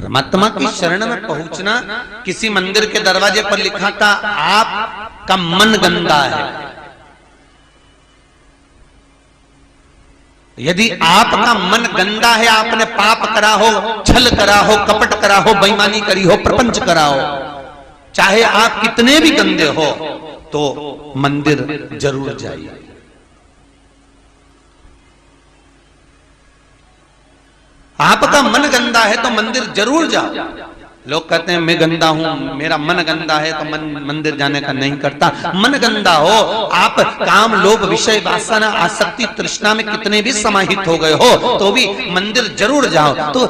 परमात्मा की शरण में पहुंचना। किसी मंदिर के दरवाजे पर लिखा था आपका मन गंदा है। यदि आपका मन गंदा है, आपने पाप करा हो, छल करा हो, कपट करा हो, बेईमानी करी हो, प्रपंच करा हो, चाहे आप कितने भी गंदे हो, तो मंदिर जरूर जाइए। आपका मन गंदा है तो मंदिर जरूर जाओ। लोग कहते हैं मैं गंदा हूं, मेरा मन गंदा है तो मंदिर जाने का नहीं करता। मन गंदा हो, आप काम लोभ विषय वासना आसक्ति तृष्णा में कितने भी समाहित हो गए हो तो भी मंदिर जरूर जाओ। तो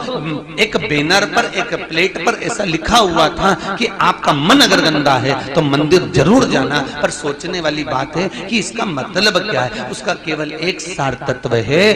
एक बैनर पर, एक प्लेट पर ऐसा लिखा हुआ था कि आपका मन अगर गंदा है तो मंदिर जरूर जाना। पर सोचने वाली बात है कि इसका मतलब क्या है। उसका केवल एक सार तत्व है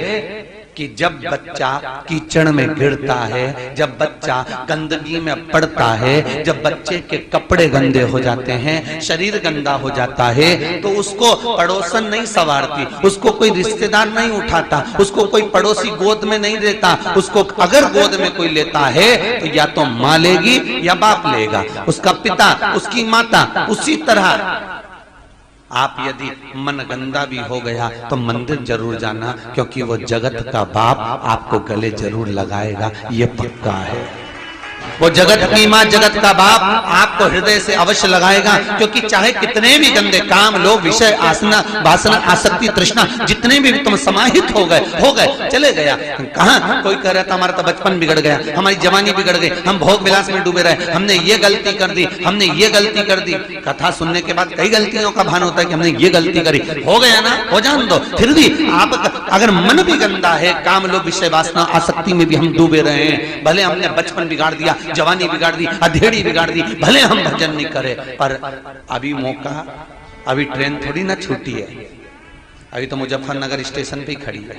कि जब बच्चा कीचड़ में गिरता है, जब बच्चा गंदगी में पड़ता है, जब बच्चे के कपड़े गंदे हो जाते हैं, शरीर गंदा हो जाता है, तो उसको पड़ोसन नहीं संवारती, उसको कोई रिश्तेदार नहीं उठाता, उसको कोई पड़ोसी गोद में नहीं लेता। उसको अगर गोद में कोई लेता है तो या तो माँ लेगी या बाप लेगा, उसका पिता, उसकी माता। उसी तरह आप यदि मन गंदा भी हो गया तो मंदिर जरूर जाना, क्योंकि वो जगत का बाप आपको गले जरूर लगाएगा, ये पक्का है। वो जगत की मां, जगत का बाप आपको हृदय से अवश्य लगाएगा। क्योंकि चाहे कितने भी गंदे काम, लोभ विषय आसना वासना आसक्ति तृष्णा जितने भी तुम समाहित हो गए, चले गया। कहां कोई कह रहा था हमारा तो बचपन बिगड़ गया, हमारी जवानी बिगड़ गई, हम भोग विलास में डूबे रहे, हमने ये गलती कर दी, हमने ये गलती कर दी। कथा सुनने के बाद कई गलतियों का भान होता है कि हमने ये गलती करी। हो गया ना, हो जान दो। फिर भी आप अगर मन भी गंदा है, काम लोभ विषय वासना आसक्ति में भी हम डूबे रहे हैं, भले हमने बचपन बिगाड़ दिया, जवानी बिगाड़ दी, अधेड़ी बिगाड़ दी, भले हम भजन नहीं करे, पर अभी मौका, अभी ट्रेन थोड़ी ना छूटी है। अभी तो मुजफ्फरनगर स्टेशन पे ही खड़ी है,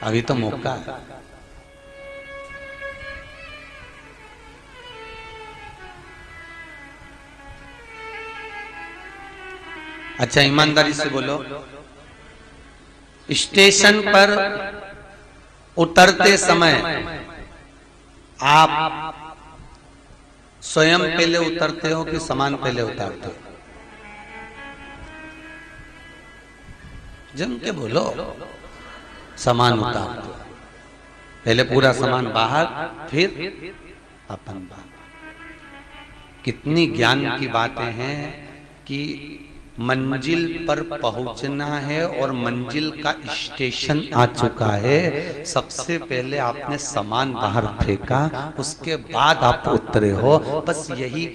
अभी तो मौका है। अच्छा ईमानदारी से बोलो, स्टेशन पर उतरते समय आप स्वयं पहले उतरते हो कि सामान पहले उतारते हो? जम के बोलो। सामान उतारते हो, पहले पूरा सामान बाहर, फिर अपन बाहर। कितनी ज्ञान की बातें हैं कि मंजिल पर पहुंचना है और मंजिल का स्टेशन आ चुका है, सबसे पहले आपने सामान बाहर फेंका, उसके बाद आप उतरे हो। बस यही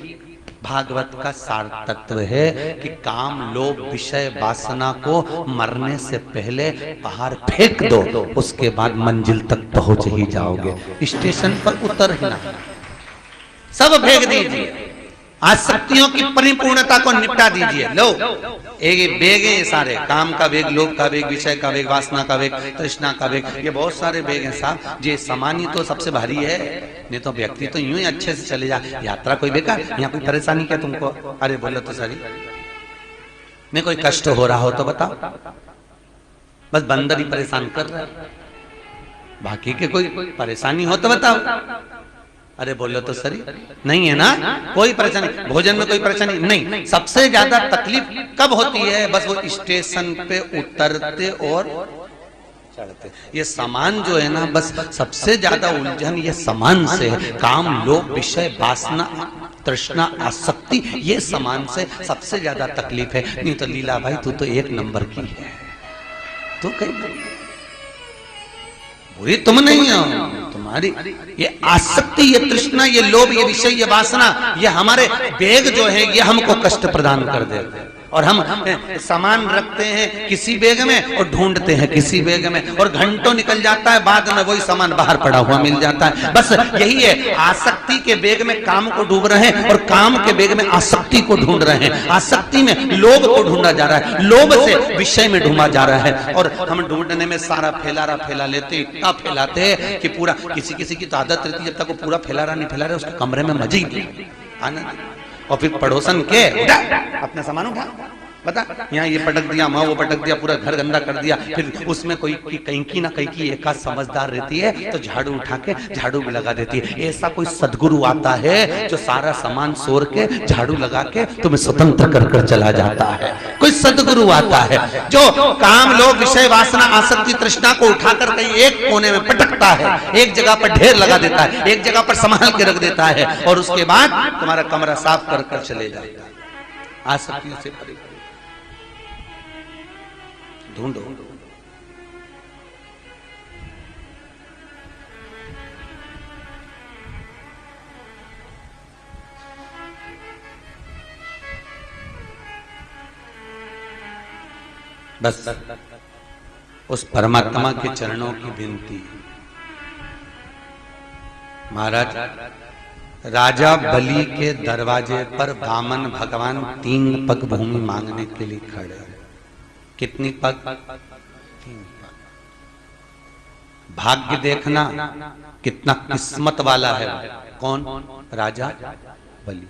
भागवत का सार तत्व है कि काम लोभ विषय वासना को मरने से पहले बाहर फेंक दो, उसके बाद मंजिल तक पहुंच ही जाओगे। स्टेशन पर उतर ही ना, सब फेंक दीजिए, आसक्तियों की परिपूर्णता को निपटा दीजिए। लो एक बेग है, ये सारे काम का बेग, लोभ का बेग, विषय का बेग, वासना का बेग, तृष्णा का बेग, ये बहुत सारे बेग हैं साहब। ये सामान ही तो सबसे भारी है, नहीं तो व्यक्ति तो यूं ही अच्छे से चले जा। यात्रा कोई बेकार, यहाँ कोई परेशानी क्या तुमको? अरे बोलो तो सही, नहीं कोई कष्ट हो रहा हो तो बताओ, बस बंदर ही परेशान कर रहा है, बाकी के कोई परेशानी हो तो बताओ। अरे बोलो तो सही, नहीं है ना कोई परेशानी, भोजन में कोई परेशानी नहीं। सबसे ज्यादा तकलीफ कब होती है? बस वो स्टेशन पे उतरते और चढ़ते। ये सामान जो है ना, बस सबसे ज्यादा उलझन ये सामान से है। काम लोभ विषय वासना तृष्णा आसक्ति, ये सामान से सबसे ज्यादा तकलीफ है। नहीं तो लीला भाई तू तो एक नंबर की है, तो कहीं बुरी तुम नहीं हो, तुम्हारी ये आसक्ति, ये तृष्णा, ये लोभ, ये विषय, ये वासना, ये हमारे बेग जो है ये हमको कष्ट प्रदान कर देते हैं। और हम सामान रखते हैं किसी बेग में और ढूंढते हैं किसी बेग में, और घंटों निकल जाता है, बाद में वही सामान बाहर पड़ा हुआ मिल जाता है। बस यही है, आसक्ति के बेग में काम को ढूंढ रहे हैं और काम के बेग में आसक्ति को ढूंढ रहे हैं। आसक्ति में लोभ को ढूंढा जा रहा है, लोभ से विषय में ढूंढा जा रहा है। और हम ढूंढने में सारा फैला लेते, इतना फैलाते हैं कि पूरा, किसी की तो आदत रहती है जब तक वो पूरा फैला रहा नहीं फैला रहा, उसके कमरे में मजे ही आनंद। और फिर पड़ोसन के उठा अपना सामान उठा, पता, यहाँ ये पटक दिया, वहाँ वो पटक दिया, पूरा घर गंदा कर दिया। फिर उसमें कोई कहीं की ना कहीं की एक आध समझदार रहती है तो झाड़ू उठा के झाड़ू भी लगा देती है। ऐसा कोई सदगुरु आता है जो सारा सामान सोर के झाड़ू लगा के तुम्हें स्वतंत्र कर कर चला जाता है। कोई सदगुरु आता है जो काम लोग विषय वासना आसक्ति तृष्णा को उठाकर कहीं एक कोने में पटकता है, एक जगह पर ढेर लगा देता है, एक जगह पर संभाल के रख देता है और उसके बाद तुम्हारा कमरा साफ कर कर चले जाता है। आसक्तियों से परे ढूंढो। बस उस परमात्मा के चरणों की विनती। महाराज, राजा बलि के दरवाजे पर वामन भगवान 3 पग भूमि मांगने के लिए खड़े हैं। कितनी पग? 3 पग। भाग्य देखना कितना किस्मत वाला है। कौन? राजा बलि।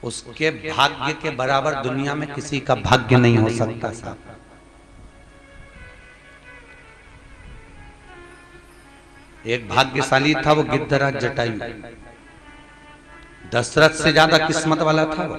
उसके भाग्य के बराबर दुनिया में किसी का भाग्य नहीं हो सकता साहब। एक भाग्यशाली था वो गिद्धराज जटायु। दशरथ से ज्यादा किस्मत वाला था वो।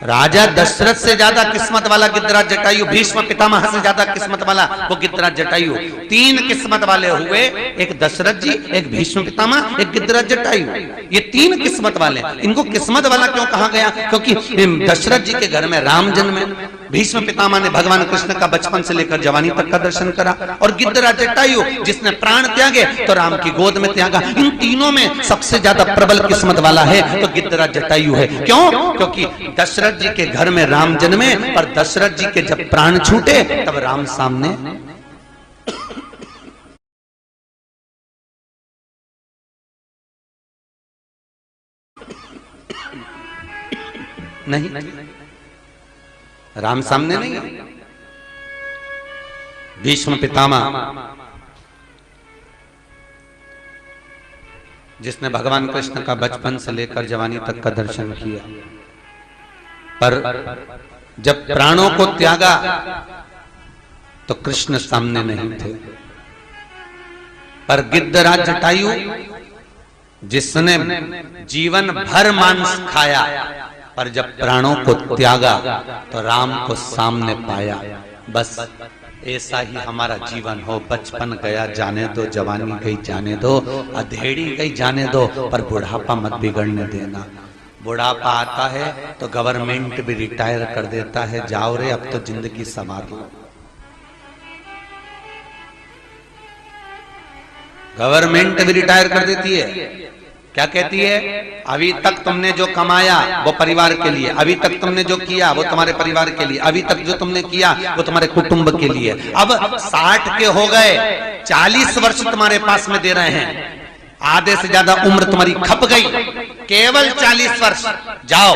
राजा दशरथ से ज्यादा किस्मत वाला गिद्धराज जटायु। भीष्म पितामह से ज्यादा किस्मत वाला वो गिद्धराज जटायु। 3 किस्मत वाले हुए, एक दशरथ जी, एक भीष्म पितामह, एक गिद्धराज जटायु। ये 3 किस्मत वाले। इनको किस्मत वाला क्यों कहा गया? क्योंकि दशरथ जी के घर में राम जन्मे, भीष्म पितामह ने भगवान कृष्ण का बचपन से लेकर जवानी तक का दर्शन करा, और गिद्धराज जटायु जिसने प्राण त्यागे तो राम की गोद में त्यागा। इन तीनों में सबसे ज्यादा प्रबल किस्मत वाला है तो गिद्धराज जटायु है। क्यों? क्योंकि दशरथ जी के घर में राम जन्मे, पर दशरथ जी के जब प्राण छूटे तब राम सामने नहीं, राम सामने नहीं। भीष्म पितामह जिसने भगवान कृष्ण का बचपन से लेकर जवानी तक का दर्शन किया, पर जब प्राणों को त्यागा तो कृष्ण सामने नहीं थे। पर गिद्धराज जटायु जिसने जीवन भर मांस खाया, पर जब प्राणों को त्यागा तो राम को सामने पाया। बस ऐसा ही हमारा जीवन हो। बचपन गया जाने दो, जवानी गई जाने दो, अधेड़ी गई जाने दो, पर बुढ़ापा मत बिगड़ने देना। बुढ़ापा आता है तो गवर्नमेंट भी रिटायर कर देता है, जाओ रे अब तो जिंदगी संवार लो। गवर्नमेंट भी रिटायर कर देती है। क्या कहती है? अभी तक तुमने जो कमाया वो परिवार के लिए, अभी तक तुमने जो किया वो तुम्हारे परिवार के लिए, अभी तक जो तुमने किया वो तुम्हारे कुटुंब के लिए। अब 60 के हो गए, 40 वर्ष तुम्हारे पास में दे रहे हैं, आधे से ज्यादा उम्र तुम्हारी खप गई, केवल 40 वर्ष। जाओ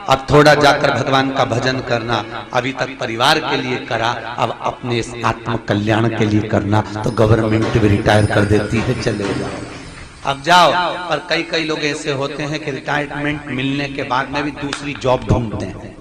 अब थोड़ा जाकर भगवान का भजन करना। अभी तक परिवार के लिए करा, अब अपने इस आत्म कल्याण के लिए करना। तो गवर्नमेंट भी रिटायर कर देती है, चले जाओ अब जाओ। पर कई लोग ऐसे होते हैं कि रिटायरमेंट मिलने के बाद में भी दूसरी जॉब ढूंढते हैं।